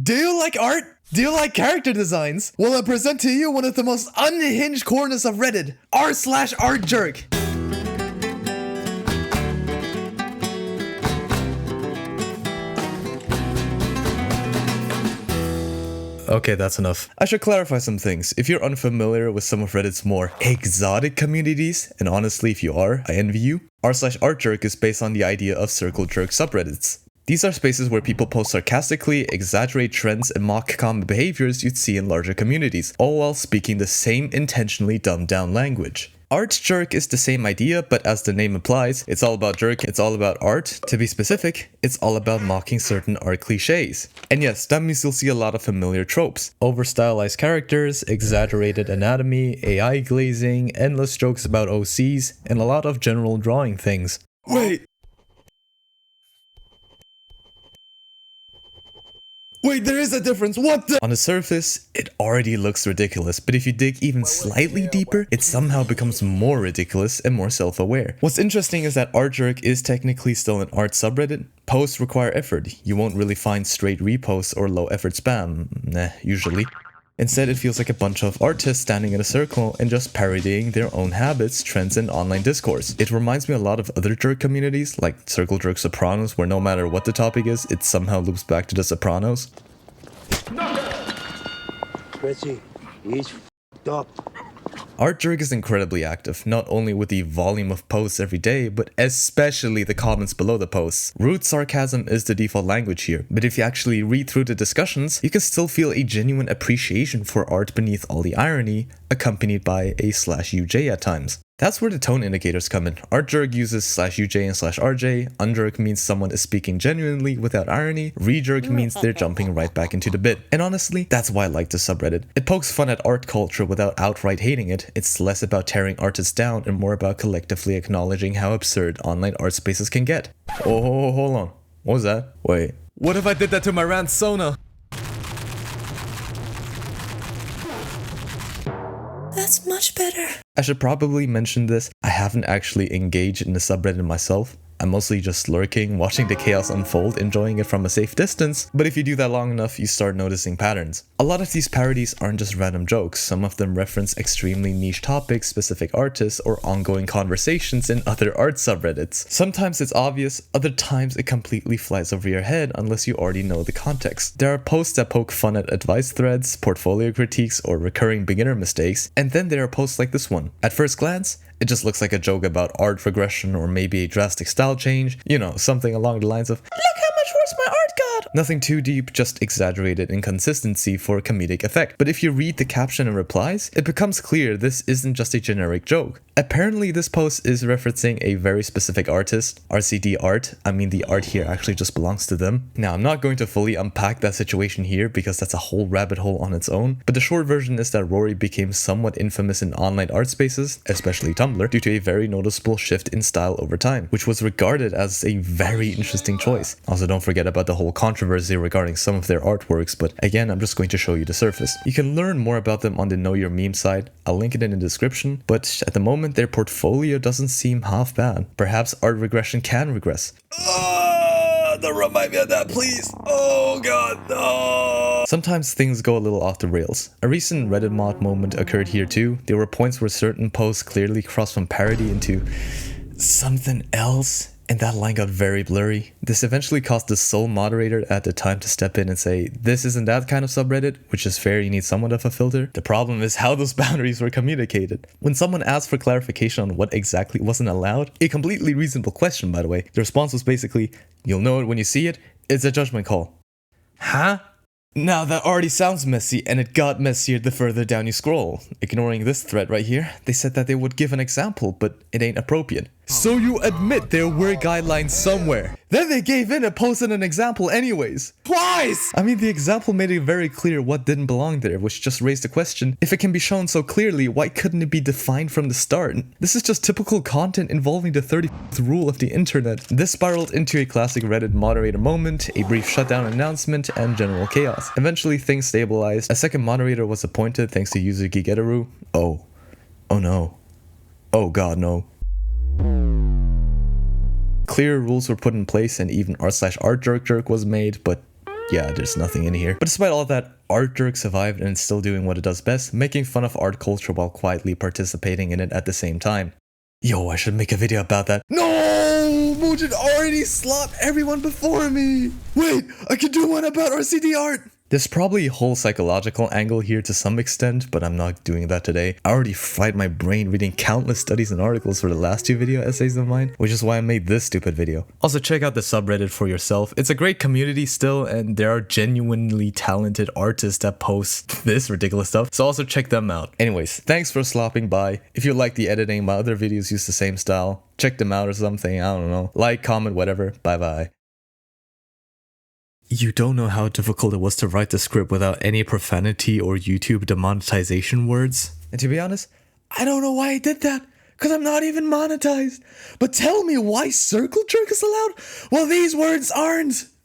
Do you like art? Do you like character designs? Well, I present to you one of the most unhinged corners of Reddit, r/ArtJerk. Okay, that's enough. I should clarify some things. If you're unfamiliar with some of Reddit's more exotic communities, and honestly, if you are, I envy you, r/ArtJerk is based on the idea of circle jerk subreddits. These are spaces where people post sarcastically, exaggerate trends, and mock common behaviors you'd see in larger communities, all while speaking the same intentionally dumbed down language. ArtJerk is the same idea, but as the name implies, it's all about jerk, it's all about art. To be specific, it's all about mocking certain art cliches. And yes, that means you'll see a lot of familiar tropes. Over-stylized characters, exaggerated anatomy, AI glazing, endless jokes about OCs, and a lot of general drawing things. Wait, there is a difference, what the— On the surface, it already looks ridiculous, but if you dig even slightly deeper, it somehow becomes more ridiculous and more self-aware. What's interesting is that ArtJerk is technically still an art subreddit. Posts require effort. You won't really find straight reposts or low-effort spam, usually. Instead, it feels like a bunch of artists standing in a circle and just parodying their own habits, trends, and online discourse. It reminds me a lot of other jerk communities, like Circle Jerk Sopranos, where no matter what the topic is, it somehow loops back to the Sopranos. Chrissy, he's f***ed up. ArtJerk is incredibly active, not only with the volume of posts every day, but especially the comments below the posts. Rude sarcasm is the default language here, but if you actually read through the discussions, you can still feel a genuine appreciation for art beneath all the irony, accompanied by a /UJ at times. That's where the tone indicators come in. ArtJerk uses /UJ and /RJ, unjerk means someone is speaking genuinely without irony, rejerk means they're jumping right back into the bit. And honestly, that's why I like this subreddit. It pokes fun at art culture without outright hating it. It's less about tearing artists down and more about collectively acknowledging how absurd online art spaces can get. Oh, hold on. What was that? Wait. What if I did that to my rant Sona? That's much better. I should probably mention this, I haven't actually engaged in the subreddit myself. I'm mostly just lurking, watching the chaos unfold, enjoying it from a safe distance, but if you do that long enough, you start noticing patterns. A lot of these parodies aren't just random jokes, some of them reference extremely niche topics, specific artists, or ongoing conversations in other art subreddits. Sometimes it's obvious, other times it completely flies over your head unless you already know the context. There are posts that poke fun at advice threads, portfolio critiques, or recurring beginner mistakes, and then there are posts like this one. At first glance, it just looks like a joke about art regression or maybe a drastic style change, you know, something along the lines of, "Look how much worse my art got!" Nothing too deep, just exaggerated inconsistency for comedic effect. But if you read the caption and replies, it becomes clear this isn't just a generic joke. Apparently this post is referencing a very specific artist, RCD Art. I mean, the art here actually just belongs to them. Now, I'm not going to fully unpack that situation here because that's a whole rabbit hole on its own, but the short version is that Rory became somewhat infamous in online art spaces, especially Tumblr, due to a very noticeable shift in style over time, which was regarded as a very interesting choice. Also, don't forget about the whole controversy regarding some of their artworks, but again, I'm just going to show you the surface. You can learn more about them on the Know Your Meme side. I'll link it in the description, but at the moment, their portfolio doesn't seem half bad. Perhaps art regression can regress. Don't remind me of that, please. Oh god, no. Sometimes things go a little off the rails. A recent Reddit mod moment occurred here too. There were points where certain posts clearly crossed from parody into something else, and that line got very blurry. This eventually caused the sole moderator at the time to step in and say, "This isn't that kind of subreddit," which is fair, you need somewhat of a filter. The problem is how those boundaries were communicated. When someone asked for clarification on what exactly wasn't allowed, a completely reasonable question by the way, the response was basically, "You'll know it when you see it, it's a judgment call." Huh? Now that already sounds messy, and it got messier the further down you scroll. Ignoring this thread right here, they said that they would give an example, but it ain't appropriate. So you admit there were guidelines somewhere. Then they gave in and posted an example anyways. Twice! I mean, the example made it very clear what didn't belong there, which just raised the question, if it can be shown so clearly, why couldn't it be defined from the start? This is just typical content involving the 30th rule of the internet. This spiraled into a classic Reddit moderator moment, a brief shutdown announcement, and general chaos. Eventually, things stabilized. A second moderator was appointed thanks to user Gigeteru. Oh no. Oh god, no. Clear rules were put in place and even r/ArtJerk was made, but yeah, there's nothing in here. But despite all that, ArtJerk survived and is still doing what it does best, making fun of art culture while quietly participating in it at the same time. Yo, I should make a video about that. No! Mujin already slapped everyone before me! Wait, I can do one about RCD art! There's probably a whole psychological angle here to some extent, but I'm not doing that today. I already fried my brain reading countless studies and articles for the last 2 video essays of mine, which is why I made this stupid video. Also, check out the subreddit for yourself. It's a great community still, and there are genuinely talented artists that post this ridiculous stuff, so also check them out. Anyways, thanks for slopping by. If you like the editing, my other videos use the same style. Check them out or something, I don't know. Like, comment, whatever. Bye bye. You don't know how difficult it was to write the script without any profanity or YouTube demonetization words? And to be honest, I don't know why I did that, because I'm not even monetized. But tell me why circle jerk is allowed? Well, these words aren't!